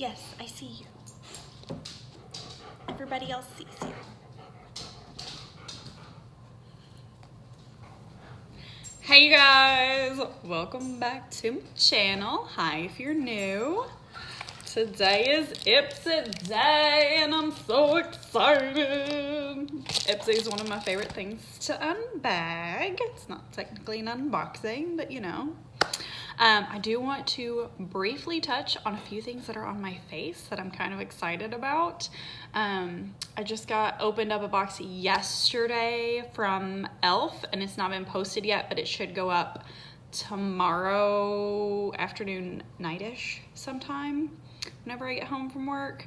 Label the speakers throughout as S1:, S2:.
S1: Yes, I see you. Everybody else sees you. Hey you guys, welcome back to my channel. Hi if you're new. Today is Ipsy day and I'm so excited. Ipsy is one of my favorite things to unbag. It's not technically an unboxing, but you know. I do want to briefly touch on a few things that are on my face that I'm kind of excited about. I just opened up a box yesterday from e.l.f. and it's not been posted yet, but it should go up tomorrow afternoon, night-ish sometime whenever I get home from work.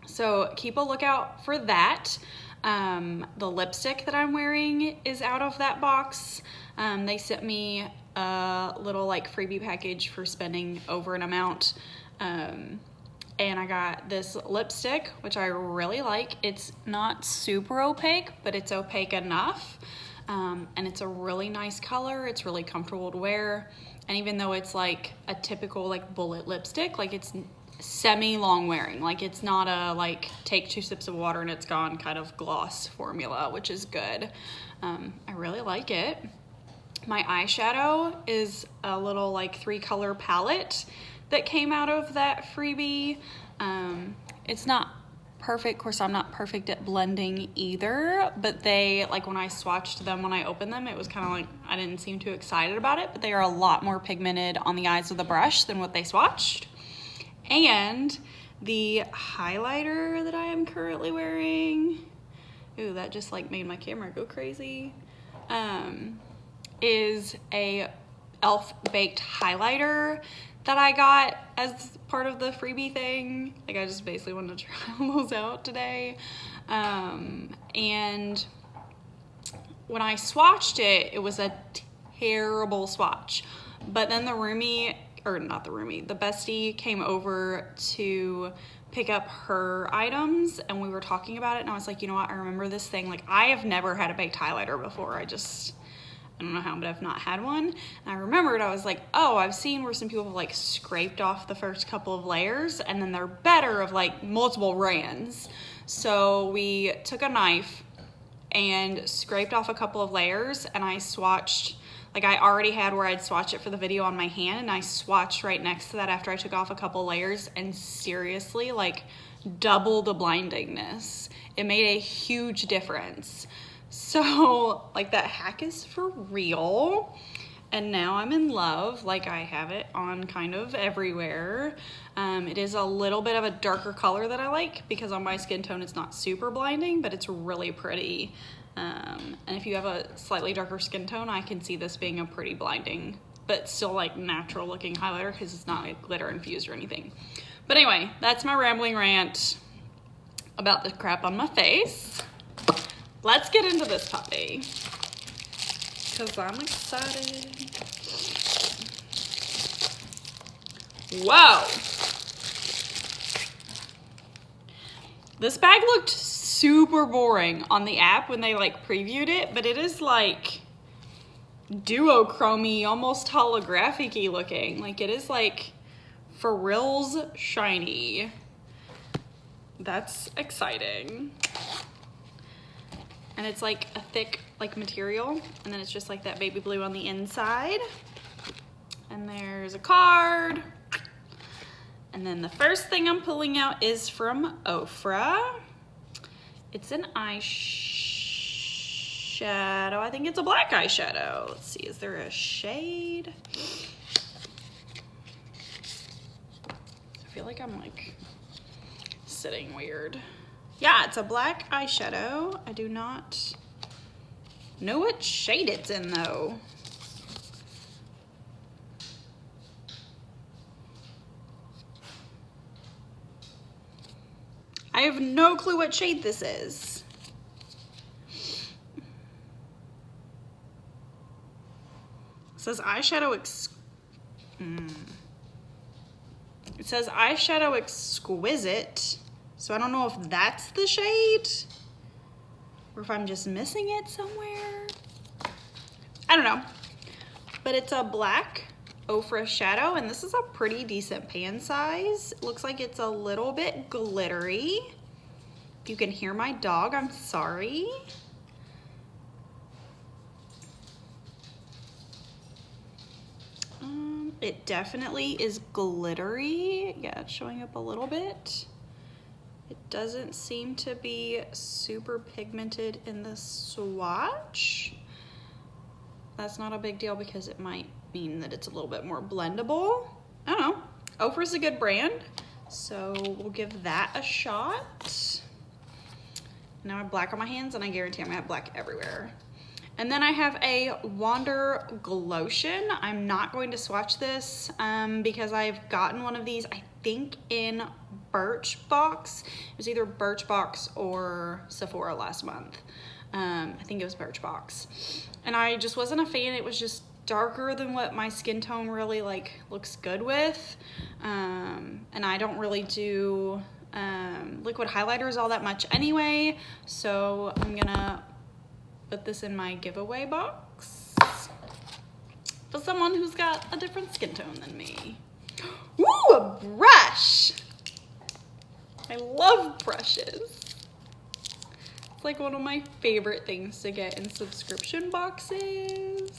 S1: So keep a lookout for that. The lipstick that I'm wearing is out of that box. They sent me a little like freebie package for spending over an amount. And I got this lipstick, which I really like. It's not super opaque, but it's opaque enough. And it's a really nice color. It's really comfortable to wear. And even though it's like a typical like bullet lipstick, like it's semi-long wearing. Like it's not a like take 2 sips of water and it's gone kind of gloss formula, which is good. I really like it. My eyeshadow is a little like 3-color palette that came out of that freebie. It's not perfect. Of course, I'm not perfect at blending either, but they, like when I swatched them, when I opened them, it was kind of like, I didn't seem too excited about it, but they are a lot more pigmented on the eyes of the brush than what they swatched. And the highlighter that I am currently wearing, ooh, that just like made my camera go crazy, is a e.l.f. baked highlighter that I got as part of the freebie thing. Like I just basically wanted to try those out today. And when I swatched it, it was a terrible swatch. But then the bestie came over to pick up her items and we were talking about it and I was like, you know what, I remember this thing. Like I have never had a baked highlighter before. I don't know how, but I've not had one. And I remembered, I was like, oh, I've seen where some people have like scraped off the first couple of layers and then they're better of like multiple rands. So we took a knife and scraped off a couple of layers and I swatched, like I already had where I'd swatch it for the video on my hand and I swatched right next to that after I took off a couple layers and seriously like double the blindingness. It made a huge difference. So like that hack is for real. And now I'm in love, like I have it on kind of everywhere. It is a little bit of a darker color that I like because on my skin tone it's not super blinding, but it's really pretty. And if you have a slightly darker skin tone, I can see this being a pretty blinding, but still like natural looking highlighter because it's not like glitter infused or anything. But anyway, that's my rambling rant about the crap on my face. Let's get into this puppy because I'm excited. Whoa. This bag looked super boring on the app when they like previewed it, but it is like duochrome-y, almost holographic-y looking. Like it is like for reals shiny. That's exciting. And it's like a thick like material and then it's just like that baby blue on the inside. And there's a card. And then the first thing I'm pulling out is from Ofra. It's an eyeshadow. I think it's a black eyeshadow. Let's see, is there a shade? I feel like I'm like sitting weird. Yeah, it's a black eyeshadow. I do not know what shade it's in though. I have no clue what shade this is. It says eyeshadow It says eyeshadow exquisite. So I don't know if that's the shade or if I'm just missing it somewhere. I don't know. But it's a black Ofra shadow, and this is a pretty decent pan size. It looks like it's a little bit glittery. If you can hear my dog, I'm sorry. It definitely is glittery. Yeah, it's showing up a little bit. It doesn't seem to be super pigmented in the swatch. That's not a big deal because it might mean that it's a little bit more blendable. I don't know. Ofra's a good brand, so we'll give that a shot. Now I have black on my hands, and I guarantee I'm gonna have black everywhere. And then I have a Wander Glotion. I'm not going to swatch this because I've gotten one of these, I think in Birchbox. It was either Birchbox or Sephora last month. I think it was Birchbox. And I just wasn't a fan. It was just darker than what my skin tone really like looks good with. And I don't really do liquid highlighters all that much anyway. So I'm gonna put this in my giveaway box for someone who's got a different skin tone than me. Ooh, a brush! I love brushes. It's like one of my favorite things to get in subscription boxes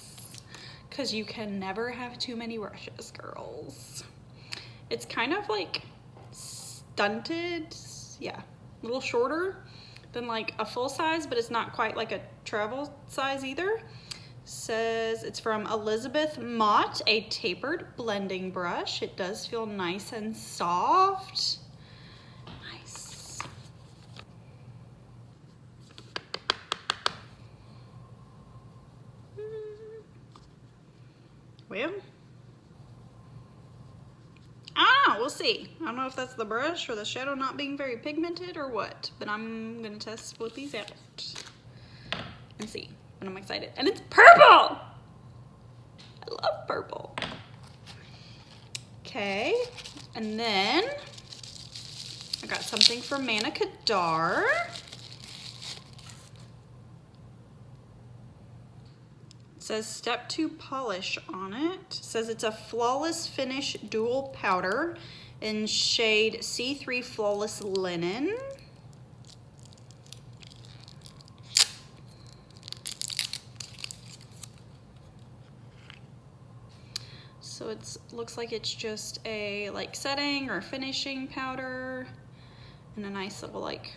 S1: because you can never have too many brushes, girls. It's kind of like stunted, yeah, a little shorter than like a full size, but it's not quite like a travel size either. Says it's from Elizabeth Mott, a tapered blending brush. It does feel nice and soft. Nice. Well, we'll see. I don't know if that's the brush or the shadow not being very pigmented or what, but I'm gonna test both these out and see. And I'm excited. And it's purple! I love purple. Okay, and then I got something from Manna Kadar. It says step 2 polish on it. It says it's a flawless finish dual powder in shade C3 Flawless Linen. So it looks like it's just a like setting or finishing powder and a nice little like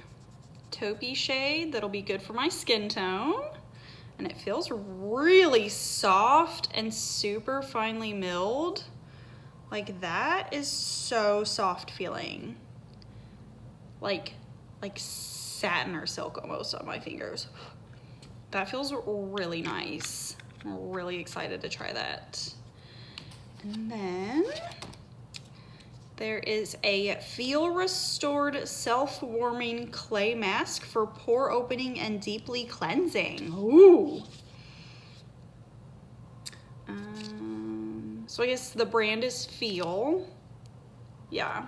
S1: taupey shade that'll be good for my skin tone. And it feels really soft and super finely milled. Like that is so soft feeling. Like satin or silk almost on my fingers. That feels really nice. I'm really excited to try that. And then there is a Feel Restored Self-Warming Clay Mask for pore opening and deeply cleansing. Ooh. So I guess the brand is Feel. Yeah.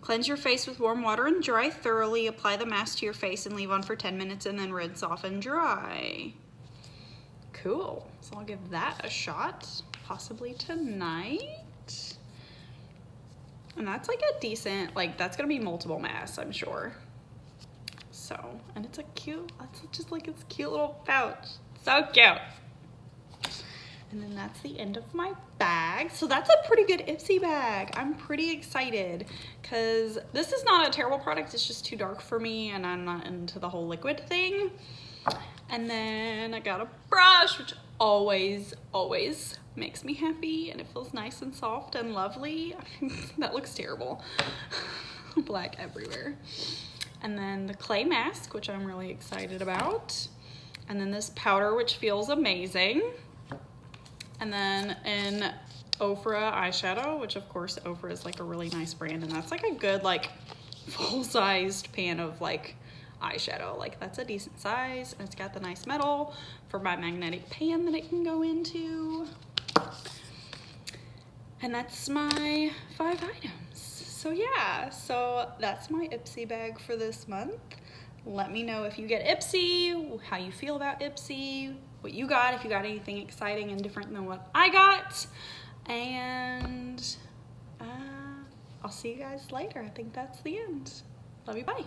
S1: Cleanse your face with warm water and dry thoroughly. Apply the mask to your face and leave on for 10 minutes and then rinse off and dry. Cool. So I'll give that a shot, possibly tonight. And that's like a decent, like that's gonna be multiple masks, I'm sure. So, and it's a cute, it's just like it's a cute little pouch. So cute. And then that's the end of my bag. So that's a pretty good Ipsy bag. I'm pretty excited because this is not a terrible product. It's just too dark for me and I'm not into the whole liquid thing. And then I got a brush, which always makes me happy and it feels nice and soft and lovely. That looks terrible. Black everywhere. And then the clay mask, which I'm really excited about. And then this powder, which feels amazing. And then an Ofra eyeshadow, which of course Ofra is like a really nice brand, and that's like a good like full-sized pan of like eyeshadow. Like that's a decent size, and it's got the nice metal for my magnetic pan that it can go into. And that's my 5 items. So yeah, so that's my Ipsy bag for this month. Let me know if you get Ipsy, how you feel about Ipsy, what you got, if you got anything exciting and different than what I got. And I'll see you guys later. I think that's the end. Love you, bye.